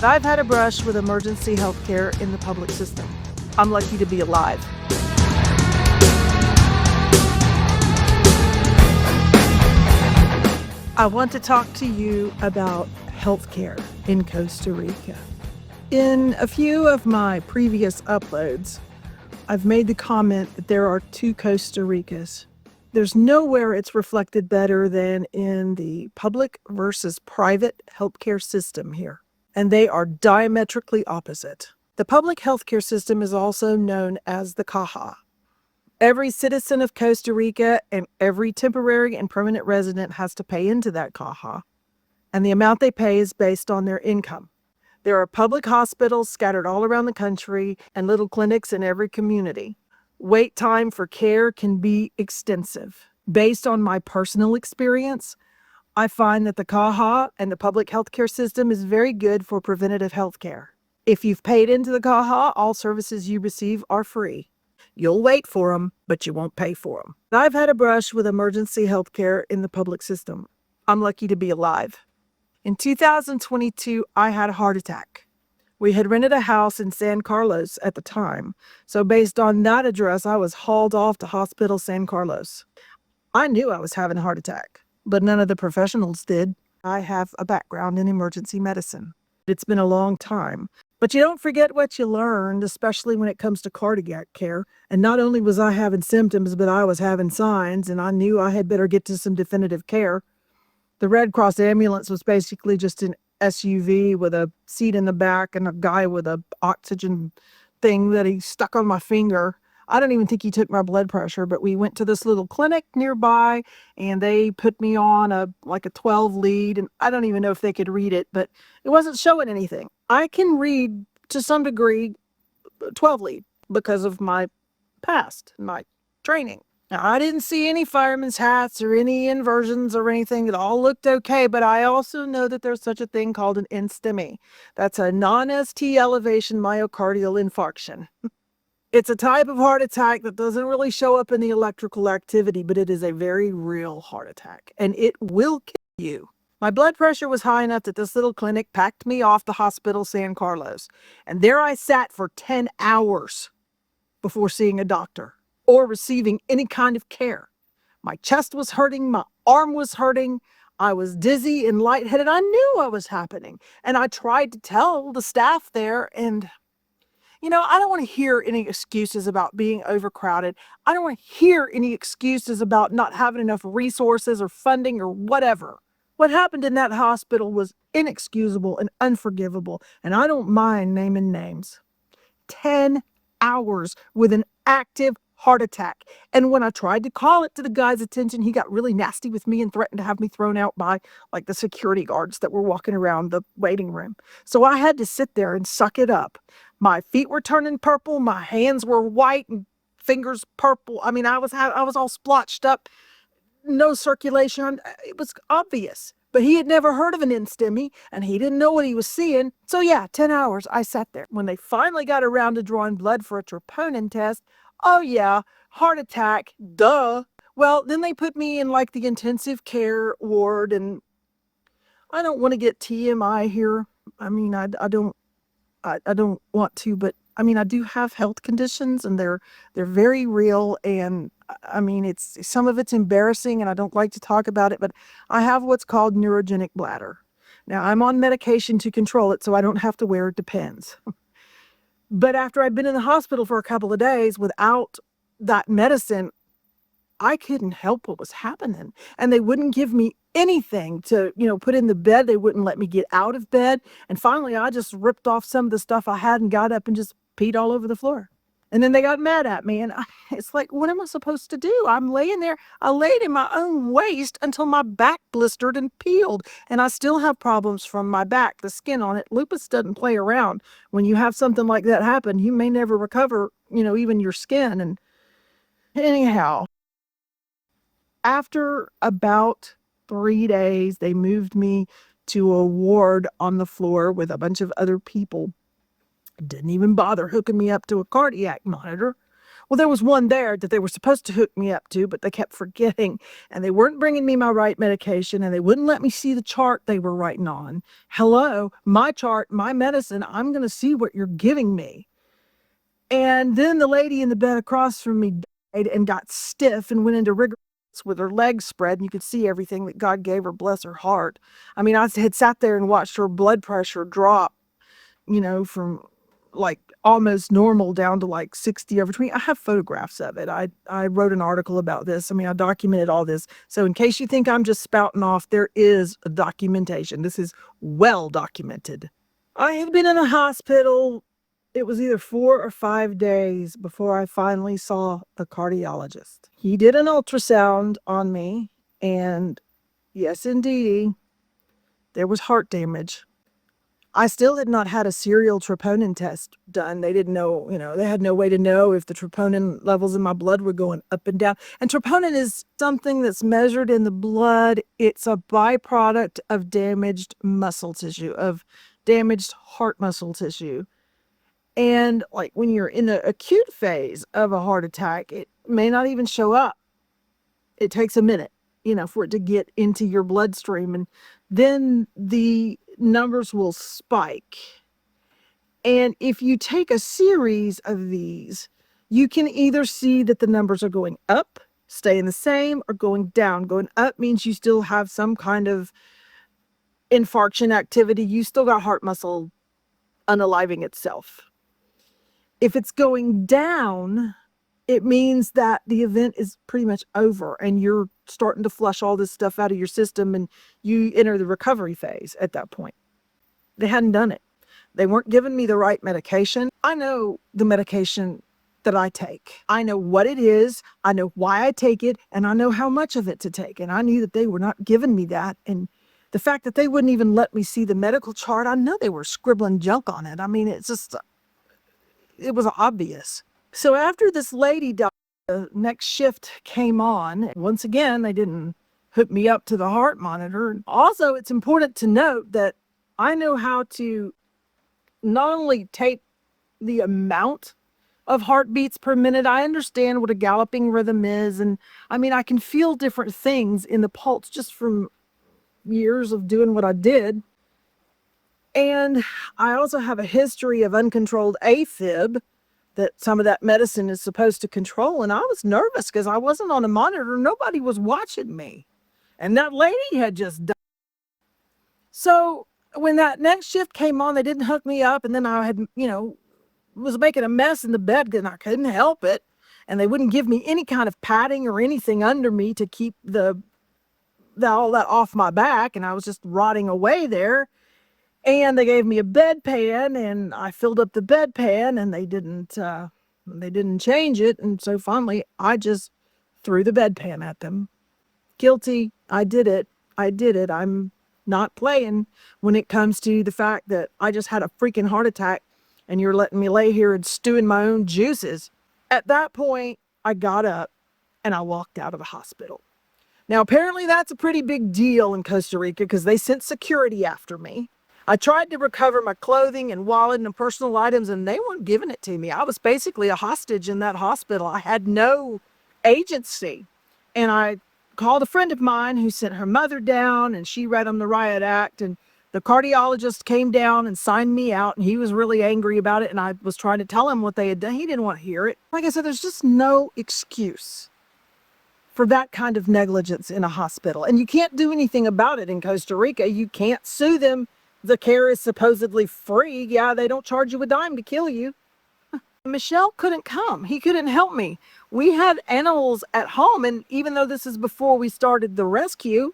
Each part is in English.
I've had a brush with emergency health care in the public system. I'm lucky to be alive. I want to talk to you about healthcare in Costa Rica. In a few of my previous uploads, I've made the comment that there are two Costa Ricas. There's nowhere it's reflected better than in the public versus private healthcare system here, and they are diametrically opposite. The public healthcare system is also known as the Caja. Every citizen of Costa Rica and every temporary and permanent resident has to pay into that Caja, and the amount they pay is based on their income. There are public hospitals scattered all around the country and little clinics in every community. Wait time for care can be extensive. Based on my personal experience, I find that the Caja and the public healthcare system is very good for preventative health care. If you've paid into the Caja, all services you receive are free. You'll wait for them, but you won't pay for them. I've had a brush with emergency health care in the public system. I'm lucky to be alive. In 2022, I had a heart attack. We had rented a house in San Carlos at the time, so based on that address, I was hauled off to Hospital San Carlos. I knew I was having a heart attack, but none of the professionals did. I have a background in emergency medicine. It's been a long time, but you don't forget what you learned, especially when it comes to cardiac care. And not only was I having symptoms, but I was having signs, and I knew I had better get to some definitive care. The Red Cross ambulance was basically just an SUV with a seat in the back and a guy with a oxygen thing that he stuck on my finger. I don't even think he took my blood pressure, but we went to this little clinic nearby and they put me on a 12 lead, and I don't even know if they could read it, but it wasn't showing anything. I can read to some degree 12 lead because of my past, my training. Now, I didn't see any fireman's hats or any inversions or anything. It all looked okay, but I also know that there's such a thing called an NSTEMI. That's a non-ST elevation myocardial infarction. It's a type of heart attack that doesn't really show up in the electrical activity, but it is a very real heart attack, and it will kill you. My blood pressure was high enough that this little clinic packed me off to Hospital San Carlos, and there I sat for 10 hours before seeing a doctor or receiving any kind of care. My chest was hurting, my arm was hurting, I was dizzy and lightheaded. I knew what was happening, and I tried to tell the staff there, and I don't want to hear any excuses about being overcrowded. I don't want to hear any excuses about not having enough resources or funding or whatever. What happened in that hospital was inexcusable and unforgivable, and I don't mind naming names. 10 hours with an active heart attack. And when I tried to call it to the guy's attention, he got really nasty with me and threatened to have me thrown out by the security guards that were walking around the waiting room. So I had to sit there and suck it up. My feet were turning purple. My hands were white and fingers purple. I mean, I was all splotched up, no circulation. It was obvious. But he had never heard of an NSTEMI, and he didn't know what he was seeing. So yeah, 10 hours I sat there. When they finally got around to drawing blood for a troponin test, oh yeah, heart attack, duh. Well, then they put me in the intensive care ward, and I don't want to get TMI here. I mean, I don't want to, but I mean, I do have health conditions, and they're very real, and I mean, some of it's embarrassing, and I don't like to talk about it, but I have what's called neurogenic bladder. Now, I'm on medication to control it, so I don't have to wear Depends. But after I'd been in the hospital for a couple of days without that medicine, I couldn't help what was happening. And they wouldn't give me anything to, put in the bed. They wouldn't let me get out of bed. And finally, I just ripped off some of the stuff I had and got up and just peed all over the floor. And then they got mad at me. And it's like, what am I supposed to do? I'm laying there. I laid in my own waste until my back blistered and peeled. And I still have problems from my back, the skin on it. Lupus doesn't play around. When you have something like that happen, you may never recover, even your skin. And anyhow, after about 3 days, they moved me to a ward on the floor with a bunch of other people. Didn't even bother hooking me up to a cardiac monitor. Well, there was one there that they were supposed to hook me up to, but they kept forgetting, and they weren't bringing me my right medication, and they wouldn't let me see the chart they were writing on. Hello, my chart, my medicine, I'm going to see what you're giving me. And then the lady in the bed across from me died and got stiff and went into rigor with her legs spread, and you could see everything that God gave her, bless her heart. I mean, I had sat there and watched her blood pressure drop, from like almost normal down to like 60 over 20. I have photographs of it. I wrote an article about this. I mean, I documented all this. So in case you think I'm just spouting off, there is a documentation. This is well documented. I had been in a hospital. It was either 4 or 5 days before I finally saw a cardiologist. He did an ultrasound on me, and yes, indeed, there was heart damage. I still had not had a serial troponin test done. They didn't know, they had no way to know if the troponin levels in my blood were going up and down. And troponin is something that's measured in the blood. It's a byproduct of damaged muscle tissue, of damaged heart muscle tissue. And like when you're in the acute phase of a heart attack, it may not even show up. It takes a minute, for it to get into your bloodstream. And then the numbers will spike. And if you take a series of these, you can either see that the numbers are going up, staying the same, or going down. Going up means you still have some kind of infarction activity. You still got heart muscle unaliving itself. If it's going down, it means that the event is pretty much over and you're starting to flush all this stuff out of your system and you enter the recovery phase at that point. They hadn't done it. They weren't giving me the right medication. I know the medication that I take. I know what it is. I know why I take it, and I know how much of it to take. And I knew that they were not giving me that. And the fact that they wouldn't even let me see the medical chart, I know they were scribbling junk on it. I mean, it was obvious. So after this lady died, the next shift came on. Once again, they didn't hook me up to the heart monitor. Also, it's important to note that I know how to not only tape the amount of heartbeats per minute, I understand what a galloping rhythm is. And I mean, I can feel different things in the pulse just from years of doing what I did. And I also have a history of uncontrolled AFib that some of that medicine is supposed to control. And I was nervous because I wasn't on a monitor. Nobody was watching me. And that lady had just died. So when that next shift came on, they didn't hook me up. And then I had, was making a mess in the bed and I couldn't help it. And they wouldn't give me any kind of padding or anything under me to keep all that off my back. And I was just rotting away there. And they gave me a bedpan, and I filled up the bedpan, and they didn't change it. And so finally, I just threw the bedpan at them. Guilty. I did it. I'm not playing when it comes to the fact that I just had a freaking heart attack, and you're letting me lay here and stew in my own juices. At that point, I got up, and I walked out of the hospital. Now, apparently that's a pretty big deal in Costa Rica because they sent security after me. I tried to recover my clothing and wallet and personal items, and they weren't giving it to me. I was basically a hostage in that hospital. I had no agency. And I called a friend of mine who sent her mother down, and she read them the riot act. And the cardiologist came down and signed me out, and he was really angry about it. And I was trying to tell him what they had done. He didn't want to hear it. Like I said, there's just no excuse for that kind of negligence in a hospital. And you can't do anything about it in Costa Rica. You can't sue them. The care is supposedly free. Yeah, they don't charge you a dime to kill you. Michelle couldn't come. He couldn't help me. We had animals at home, and even though this is before we started the rescue,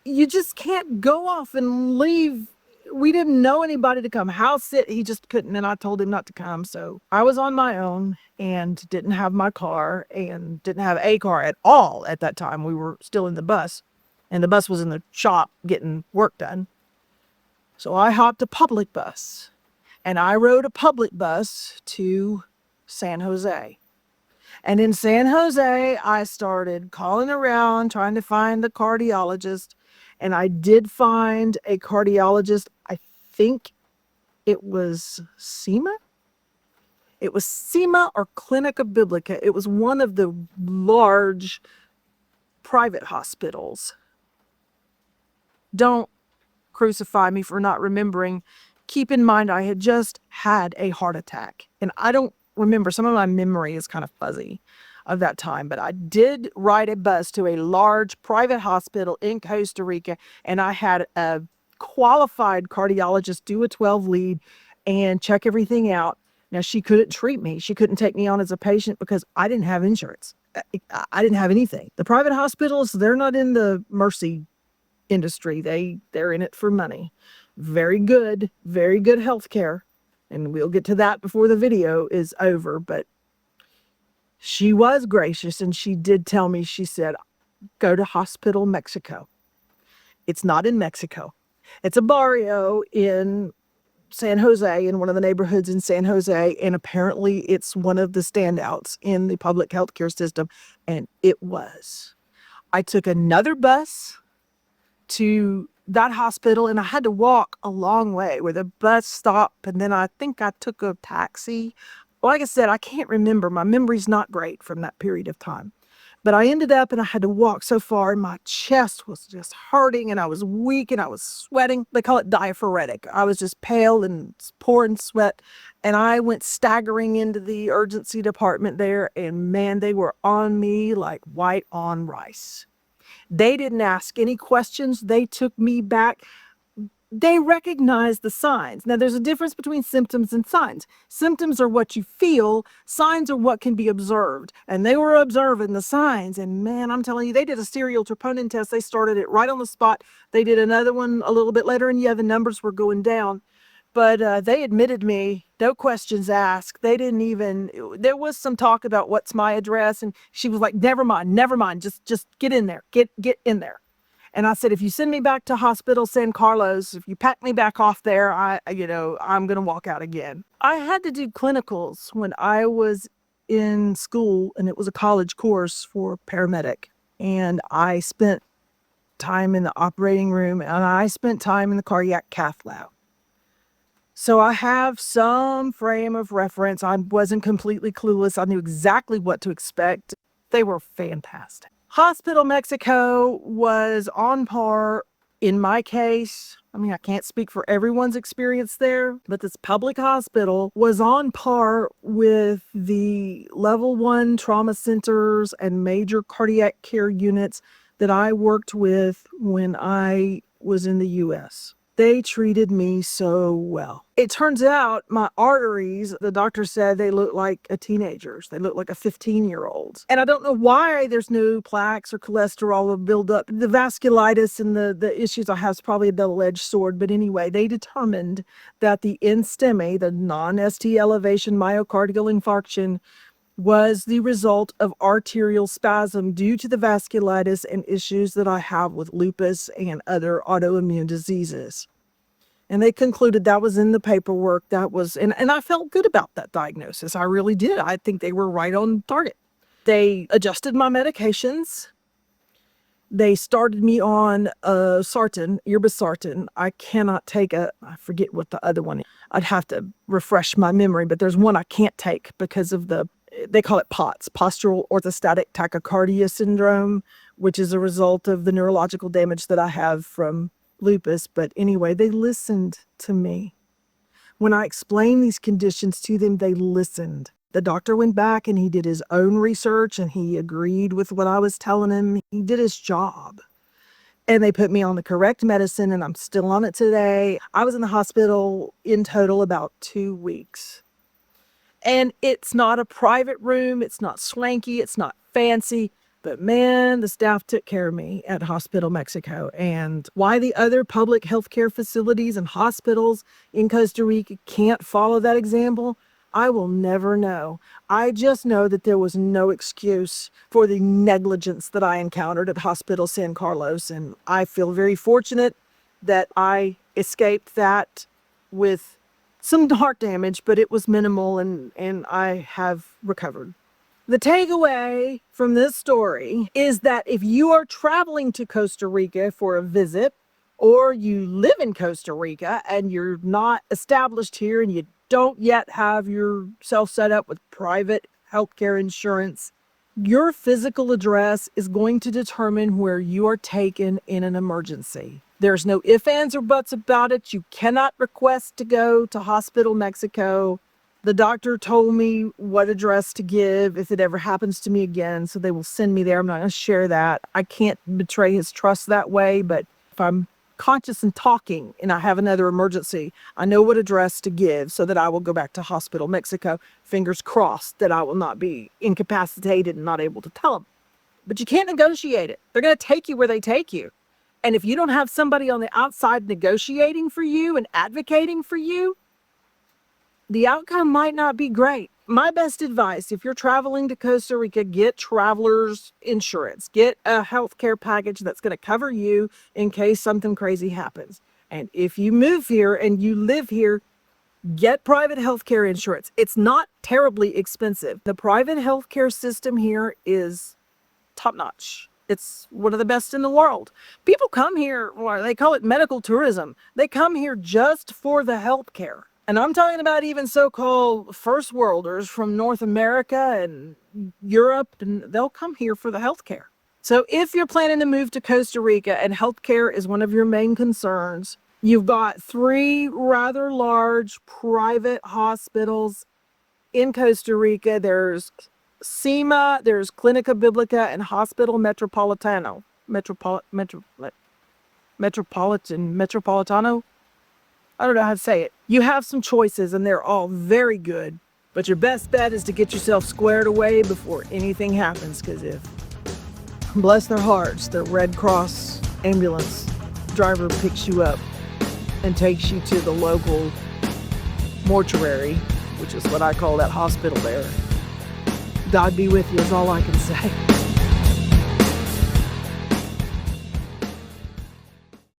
you just can't go off and leave. We didn't know anybody to come house it. He just couldn't, and I told him not to come. So I was on my own and didn't have my car and didn't have a car at all at that time. We were still in the bus, and the bus was in the shop getting work done. So I hopped a public bus, and I rode a public bus to San Jose. And in San Jose, I started calling around, trying to find a cardiologist. And I did find a cardiologist. I think it was SEMA. It was SEMA or Clinica Biblica. It was one of the large private hospitals. Don't crucify me for not remembering. Keep in mind, I had just had a heart attack, and I don't remember. Some of my memory is kind of fuzzy of that time, but I did ride a bus to a large private hospital in Costa Rica, and I had a qualified cardiologist do a 12 lead and check everything out. Now, she couldn't treat me. She couldn't take me on as a patient because I didn't have insurance. I didn't have anything. The private hospitals, they're not in the mercy industry. They're in it for money. Very good health care. And we'll get to that before the video is over. But she was gracious, and she did tell me, she said, go to Hospital Mexico. It's not in Mexico. It's a barrio in San Jose, in one of the neighborhoods in San Jose, and apparently it's one of the standouts in the public healthcare system, and it was. I took another bus to that hospital, and I had to walk a long way where the bus stopped, and then I think I took a taxi. Well, like I said, I can't remember. My memory's not great from that period of time. But I ended up, and I had to walk so far, and my chest was just hurting, and I was weak, and I was sweating. They call it diaphoretic. I was just pale and pouring sweat, and I went staggering into the urgency department there, and man, they were on me like white on rice. They didn't ask any questions. They took me back. They recognized the signs. Now, there's a difference between symptoms and signs. Symptoms are what you feel. Signs are what can be observed. And they were observing the signs. And man, I'm telling you, they did a serial troponin test. They started it right on the spot. They did another one a little bit later, and yeah, the numbers were going down. But they admitted me, no questions asked. They didn't even, there was some talk about what's my address. And she was like, never mind. Just get in there, get in there. And I said, if you send me back to Hospital San Carlos, if you pack me back off there, I'm going to walk out again. I had to do clinicals when I was in school, and it was a college course for paramedic. And I spent time in the operating room, and I spent time in the cardiac cath lab. So I have some frame of reference. I wasn't completely clueless. I knew exactly what to expect. They were fantastic. Hospital Mexico was on par in my case. I mean, I can't speak for everyone's experience there, but this public hospital was on par with the level 1 trauma centers and major cardiac care units that I worked with when I was in the U.S. They treated me so well. It turns out my arteries, the doctor said, they look like a teenager's. They look like a 15-year-old. And I don't know why there's no plaques or cholesterol or buildup. The vasculitis and the issues I have is probably a double-edged sword. But anyway, they determined that the NSTEMI, the non-ST elevation myocardial infarction, was the result of arterial spasm due to the vasculitis and issues that I have with lupus and other autoimmune diseases. And they concluded that was in the paperwork. And I felt good about that diagnosis. I really did. I think they were right on target. They adjusted my medications. They started me on irbesartan. I cannot take I forget what the other one is. I'd have to refresh my memory, but there's one I can't take because of they call it POTS, postural orthostatic tachycardia syndrome, which is a result of the neurological damage that I have from lupus. But anyway, they listened to me. When I explained these conditions to them, they listened. The doctor went back and he did his own research, and he agreed with what I was telling him. He did his job. And they put me on the correct medicine, and I'm still on it today. I was in the hospital in total about 2 weeks. And it's not a private room. It's not swanky. It's not fancy. But man, the staff took care of me at Hospital Mexico. And why the other public healthcare facilities and hospitals in Costa Rica can't follow that example, I will never know. I just know that there was no excuse for the negligence that I encountered at Hospital San Carlos. And I feel very fortunate that I escaped that with some heart damage, but it was minimal, and I have recovered. The takeaway from this story is that if you are traveling to Costa Rica for a visit, or you live in Costa Rica and you're not established here and you don't yet have yourself set up with private healthcare insurance, your physical address is going to determine where you are taken in an emergency. There's no ifs, ands, or buts about it. You cannot request to go to Hospital Mexico. The doctor told me what address to give if it ever happens to me again, so they will send me there. I'm not going to share that. I can't betray his trust that way, but if I'm conscious and talking and I have another emergency, I know what address to give so that I will go back to Hospital Mexico. Fingers crossed that I will not be incapacitated and not able to tell them. But you can't negotiate it. They're going to take you where they take you. And if you don't have somebody on the outside negotiating for you and advocating for you, the outcome might not be great. My best advice, if you're traveling to Costa Rica, get traveler's insurance. Get a healthcare package that's going to cover you in case something crazy happens. And if you move here and you live here, get private healthcare insurance. It's not terribly expensive. The private healthcare system here is top-notch. It's one of the best in the world. People come here, well, they call it medical tourism. They come here just for the healthcare. And I'm talking about even so-called first worlders from North America and Europe, and they'll come here for the healthcare. So if you're planning to move to Costa Rica and healthcare is one of your main concerns, you've got 3 rather large private hospitals in Costa Rica. There's SEMA, there's Clinica Biblica, and Hospital Metropolitano. Metropolitano? I don't know how to say it. You have some choices and they're all very good, but your best bet is to get yourself squared away before anything happens, because if, bless their hearts, the Red Cross ambulance driver picks you up and takes you to the local mortuary, which is what I call that hospital there. God be with you is all I can say.